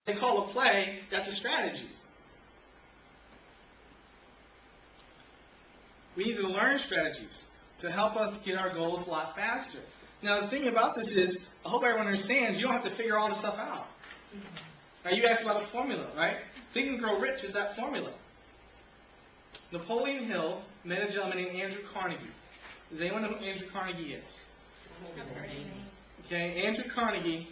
They call a play, that's a strategy. We need to learn strategies to help us get our goals a lot faster. Now, the thing about this is, I hope everyone understands, you don't have to figure all this stuff out. Now, you asked about a formula, right? Think and Grow Rich is that formula. Napoleon Hill met a gentleman named Andrew Carnegie. Does anyone know who Andrew Carnegie is? Okay, Andrew Carnegie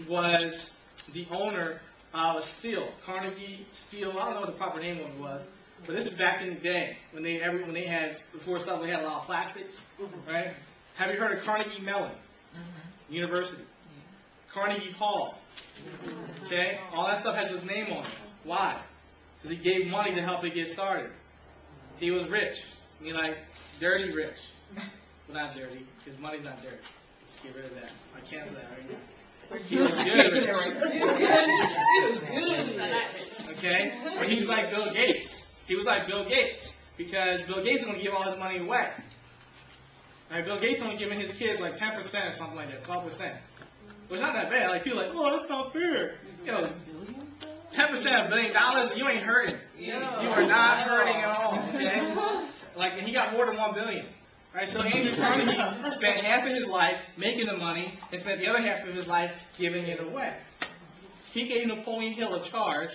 was the owner of a steel, Carnegie Steel. I don't know what the proper name of it was, but this is back in the day when they had, before stuff, they had a lot of plastics, right? Have you heard of Carnegie Mellon University? Carnegie Hall. Okay, all that stuff has his name on it. Why? Because he gave money to help it get started. He was rich. I mean, like, dirty rich. Well, not dirty. His money's not dirty. Let's get rid of that. I cancel that right now. He was good rich. Okay? But he's like Bill Gates. He was like Bill Gates. Because Bill Gates is going to give all his money away. Right? Bill Gates only giving his kids like 10% or something like that, 12%. Which is not that bad. Like, people are like, oh, that's not fair. You know, 10% of $1 billion, you ain't hurting. You are not hurting at all, okay? Like, he got more than $1 billion. Right? So Andrew Carnegie spent half of his life making the money and spent the other half of his life giving it away. He gave Napoleon Hill a charge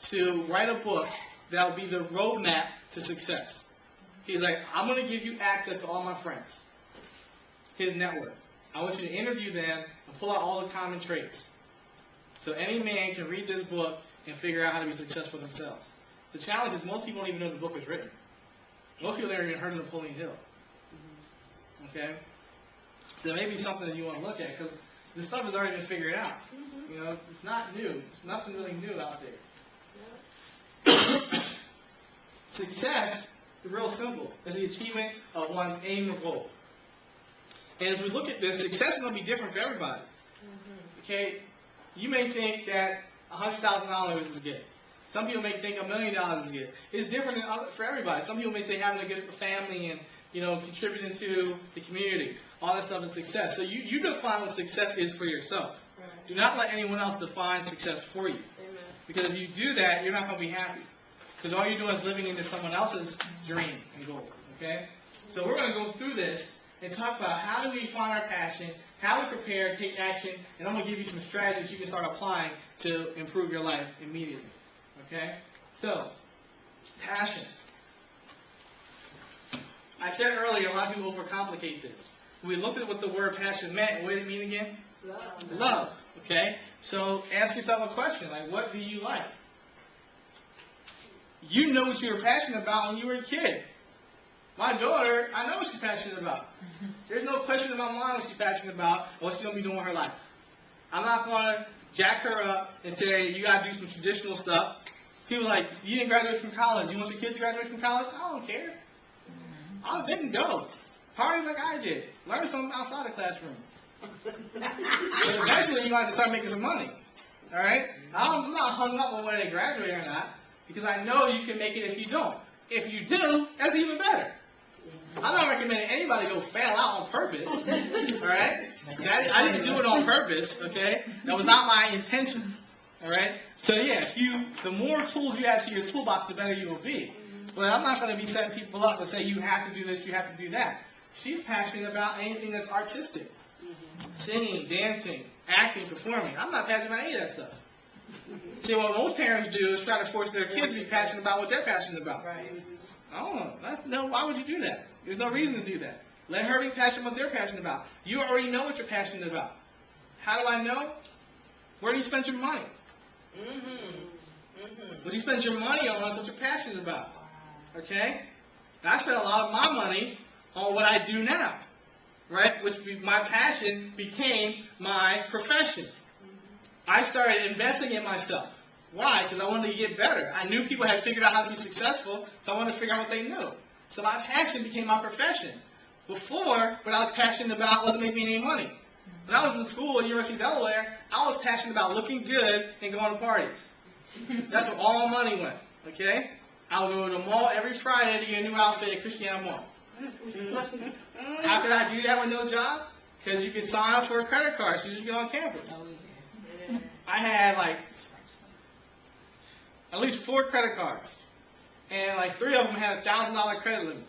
to write a book that will be the roadmap to success. He's like, I'm going to give you access to all my friends, his network. I want you to interview them and pull out all the common traits. So any man can read this book and figure out how to be successful themselves. The challenge is most people don't even know the book was written. Most people never even heard of Napoleon Hill. Okay? So that may be something that you want to look at because this stuff has already been figured out. You know, it's not new. There's nothing really new out there. Success is real simple. It's the achievement of one's aim or goal. And as we look at this, success is going to be different for everybody. Okay? You may think that $100,000 is good. Some people may think $1 million is good. It's different for everybody. Some people may say having a good family and, you know, contributing to the community. All that stuff is success. So you define what success is for yourself. Right. Do not let anyone else define success for you. Amen. Because if you do that, you're not going to be happy. Because all you're doing is living into someone else's dream and goal. Okay? So we're going to go through this and talk about how do we find our passion, how we prepare, take action, and I'm going to give you some strategies you can start applying to improve your life immediately. Okay? So, passion. I said earlier, a lot of people overcomplicate this. We looked at what the word passion meant. What did it mean again? Love. Love. Okay? So, ask yourself a question. Like, what do you like? You know what you were passionate about when you were a kid. My daughter, I know what she's passionate about. There's no question in my mind what she's passionate about or what she's going to be doing with her life. I'm not going to jack her up and say, you got to do some traditional stuff. People are like, you didn't graduate from college. You want your kids to graduate from college? I don't care. I didn't go. Parties like I did. Learn something outside the classroom. But eventually, you have to start making some money. All right? I'm not hung up on whether they graduate or not because I know you can make it if you don't. If you do, that's even better. I'm not recommending anybody go fail out on purpose, all right? I didn't do it on purpose, okay? That was not my intention, all right? So yeah, the more tools you add to your toolbox, the better you will be. But I'm not going to be setting people up and say you have to do this, you have to do that. She's passionate about anything that's artistic, singing, dancing, acting, performing. I'm not passionate about any of that stuff. See, what most parents do is try to force their kids to be passionate about what they're passionate about. Right. I don't know. Why would you do that? There's no reason to do that. Let her be passionate about what they're passionate about. You already know what you're passionate about. How do I know? Where do you spend your money? What do you spend your money on? That's what you're passionate about. Okay? And I spend a lot of my money on what I do now. Right? My passion became my profession. I started investing in myself. Why? Because I wanted to get better. I knew people had figured out how to be successful, so I wanted to figure out what they knew. So my passion became my profession. Before, what I was passionate about wasn't making any money. When I was in school at University of Delaware, I was passionate about looking good and going to parties. That's where all my money went. Okay? I would go to the mall every Friday to get a new outfit at Christiana Mall. How could I do that with no job? Because you could sign up for a credit card as soon as you get on campus. I had like at least 4 credit cards. And like 3 of them had a $1,000 credit limit.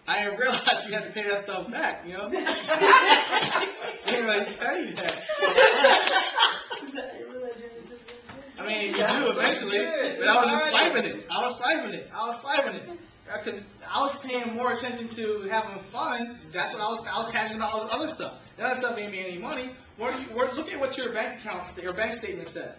I didn't realize you had to pay that stuff back, you know? Anybody tell you that? I mean, you do eventually, but I was just swiping it. I was swiping it. Because I was paying more attention to having fun. That's what I was passionate about, all this other stuff. The other stuff ain't me any money. Look at what your bank account, your bank statement says.